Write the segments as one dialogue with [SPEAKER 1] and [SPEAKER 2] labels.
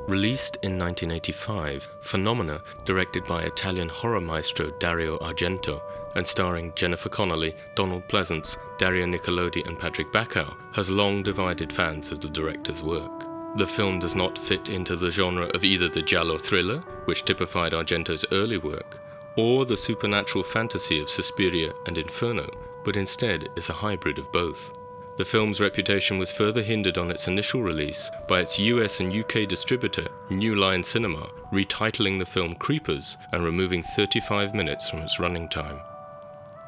[SPEAKER 1] Released in 1985, Phenomena, directed by Italian horror maestro Dario Argento and starring Jennifer Connelly, Donald Pleasance, Daria Nicolodi and Patrick Bacow, has long divided fans of the director's work. The film does not fit into the genre of either the giallo thriller, which typified Argento's early work, or the supernatural fantasy of Suspiria and Inferno, but instead is a hybrid of both. The film's reputation was further hindered on its initial release by its US and UK distributor, New Line Cinema, retitling the film Creepers and removing 35 minutes from its running time.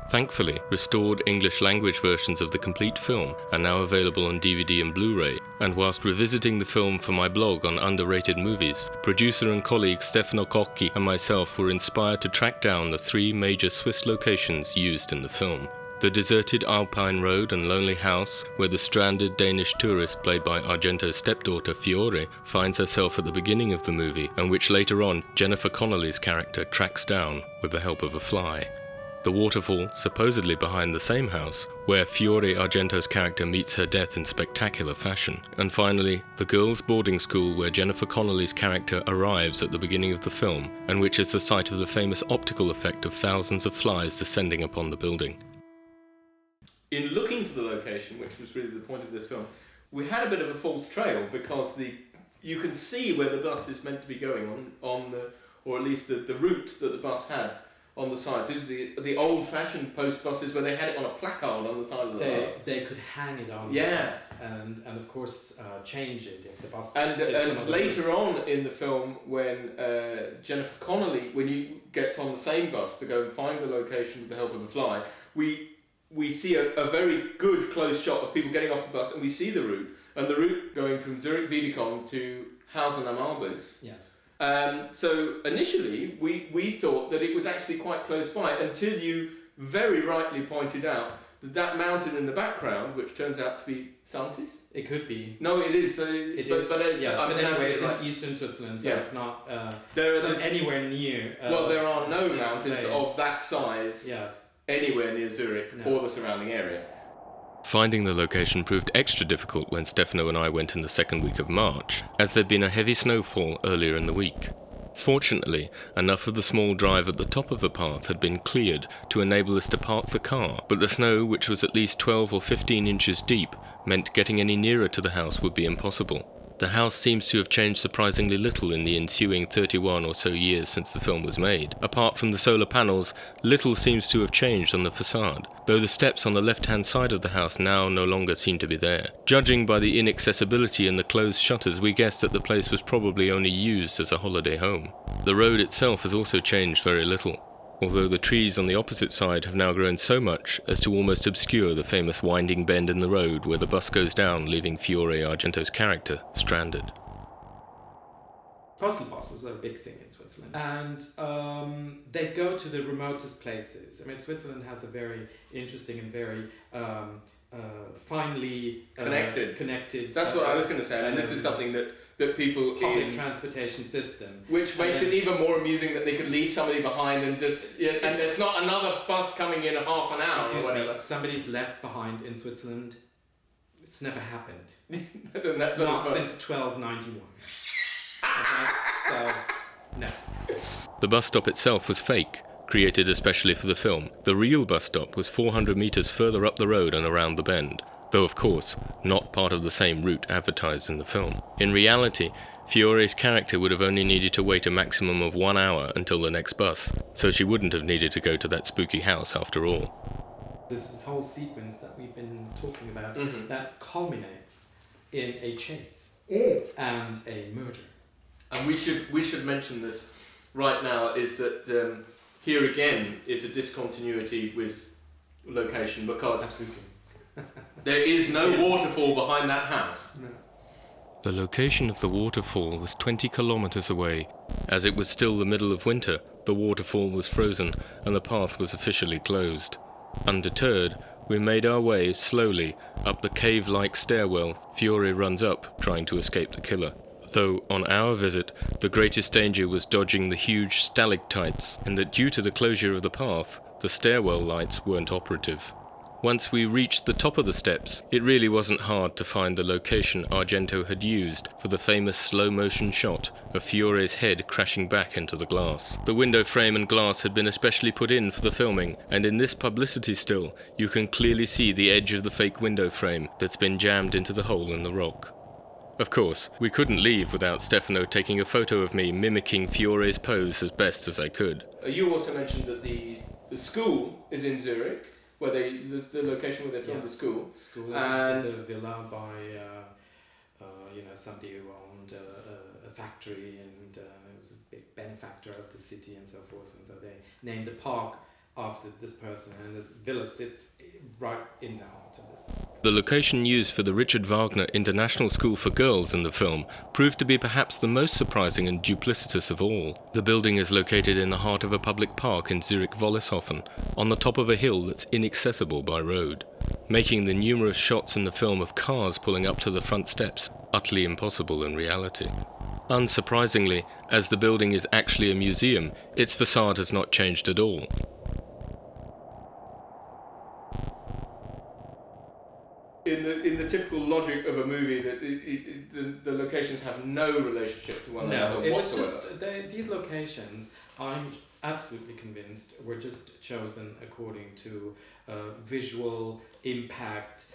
[SPEAKER 1] Thankfully, restored English-language versions of the complete film are now available on DVD and Blu-ray, and whilst revisiting the film for my blog on underrated movies, producer and colleague Stefano Cocchi and myself were inspired to track down the 3 major Swiss locations used in the film. The deserted Alpine Road and lonely house where the stranded Danish tourist played by Argento's stepdaughter Fiore finds herself at the beginning of the movie, and which later on Jennifer Connelly's character tracks down with the help of a fly. The waterfall, supposedly behind the same house, where Fiore Argento's character meets her death in spectacular fashion. And finally, the girls' boarding school where Jennifer Connelly's character arrives at the beginning of the film, and which is the site of the famous optical effect of thousands of flies descending upon the building. In looking for the location, which was really the point of this film, we had a bit of a false trail because you can see where the bus is meant to be going on the, or at least the route that the bus had on the sides. It was the old-fashioned post buses where they had it on a placard on the side of the bus.
[SPEAKER 2] They could hang it on the bus and of course change it if the bus.
[SPEAKER 1] And later on in the film, when Jennifer Connelly, when he gets on the same bus to go and find the location with the help of the fly, we see a very good close shot of people getting off the bus, and we see the route, and the route going from Zurich Wiedekon to Hausen am Albis.
[SPEAKER 2] Yes.
[SPEAKER 1] So initially we thought that it was actually quite close by, until you very rightly pointed out that mountain in the background, which turns out to be Santis.
[SPEAKER 2] It could be.
[SPEAKER 1] No, it is.
[SPEAKER 2] But anyway, it's in eastern Switzerland, so it's not anywhere near.
[SPEAKER 1] There are no mountains of that size.
[SPEAKER 2] Yes.
[SPEAKER 1] Anywhere near Zurich or the surrounding area. Finding the location proved extra difficult when Stefano and I went in the second week of March, as there'd been a heavy snowfall earlier in the week. Fortunately, enough of the small drive at the top of the path had been cleared to enable us to park the car, but the snow, which was at least 12 or 15 inches deep, meant getting any nearer to the house would be impossible. The house seems to have changed surprisingly little in the ensuing 31 or so years since the film was made. Apart from the solar panels, little seems to have changed on the facade, though the steps on the left-hand side of the house now no longer seem to be there. Judging by the inaccessibility and the closed shutters, we guessed that the place was probably only used as a holiday home. The road itself has also changed very little, although the trees on the opposite side have now grown so much as to almost obscure the famous winding bend in the road where the bus goes down, leaving Fiore Argento's character stranded.
[SPEAKER 2] Postal buses are a big thing in Switzerland, and they go to the remotest places. I mean, Switzerland has a very interesting and very finely connected.
[SPEAKER 1] That's what I was going to say, and this is something that people
[SPEAKER 2] public transportation system,
[SPEAKER 1] which makes it even more amusing that they could leave somebody behind and just and there's not another bus coming in half an hour or whatever.
[SPEAKER 2] Somebody's left behind in Switzerland. It's never happened.
[SPEAKER 1] Not
[SPEAKER 2] since 1291. Okay? So no.
[SPEAKER 1] The bus stop itself was fake, created especially for the film. The real bus stop was 400 meters further up the road and around the bend, though of course not part of the same route advertised in the film. In reality, Fiore's character would have only needed to wait a maximum of 1 hour until the next bus, so she wouldn't have needed to go to that spooky house after all.
[SPEAKER 2] This whole sequence that we've been talking about that culminates in a chase and a murder. And
[SPEAKER 1] we should mention this right now, is that here again is a discontinuity with location, because
[SPEAKER 2] absolutely.
[SPEAKER 1] There is no waterfall behind that house.
[SPEAKER 2] No.
[SPEAKER 1] The location of the waterfall was 20 kilometers away. As it was still the middle of winter, the waterfall was frozen and the path was officially closed. Undeterred, we made our way slowly up the cave-like stairwell Fiore runs up, trying to escape the killer. Though on our visit, the greatest danger was dodging the huge stalactites, and that due to the closure of the path, the stairwell lights weren't operative. Once we reached the top of the steps, it really wasn't hard to find the location Argento had used for the famous slow-motion shot of Fiore's head crashing back into the glass. The window frame and glass had been especially put in for the filming, and in this publicity still, you can clearly see the edge of the fake window frame that's been jammed into the hole in the rock. Of course, we couldn't leave without Stefano taking a photo of me mimicking Fiore's pose as best as I could.
[SPEAKER 3] You also mentioned that the school is in Zurich, where the location where they filmed the school.
[SPEAKER 2] School is a villa by somebody who owned a factory and was a big benefactor of the city and so forth. And so they named a park after this person, and this villa sits right in the heart of this park.
[SPEAKER 1] The location used for the Richard Wagner International School for Girls in the film proved to be perhaps the most surprising and duplicitous of all. The building is located in the heart of a public park in Zurich-Wollishofen, on the top of a hill that's inaccessible by road, making the numerous shots in the film of cars pulling up to the front steps utterly impossible in reality. Unsurprisingly, as the building is actually a museum, its facade has not changed at all.
[SPEAKER 3] In the typical logic of a movie, that the locations have no relationship to one another whatsoever.
[SPEAKER 2] Was just these locations, I'm absolutely convinced, were just chosen according to visual impact,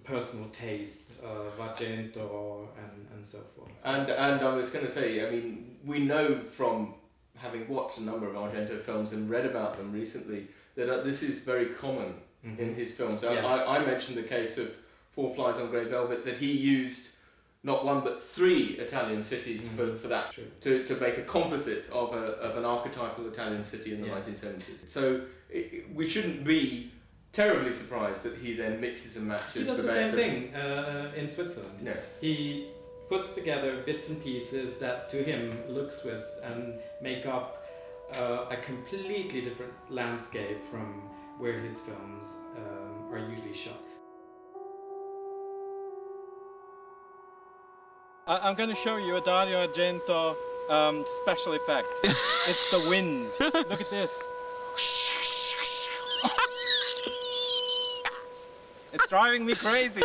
[SPEAKER 2] personal taste of Argento and so forth.
[SPEAKER 3] And I was going to say, I mean, we know from having watched a number of Argento films and read about them recently that this is very common in his films.
[SPEAKER 2] Yes.
[SPEAKER 3] I mentioned the case of Four Flies on Grey Velvet, that he used not one but three Italian cities for that, to make a composite of an archetypal Italian city in the 1970s. So we shouldn't be terribly surprised that he then mixes and matches.
[SPEAKER 2] He does the same thing in Switzerland.
[SPEAKER 3] Yeah.
[SPEAKER 2] He puts together bits and pieces that to him look Swiss and make up a completely different landscape from where his films are usually shot.
[SPEAKER 4] I'm going to show you a Dario Argento special effect. It's the wind. Look at this. It's driving me crazy.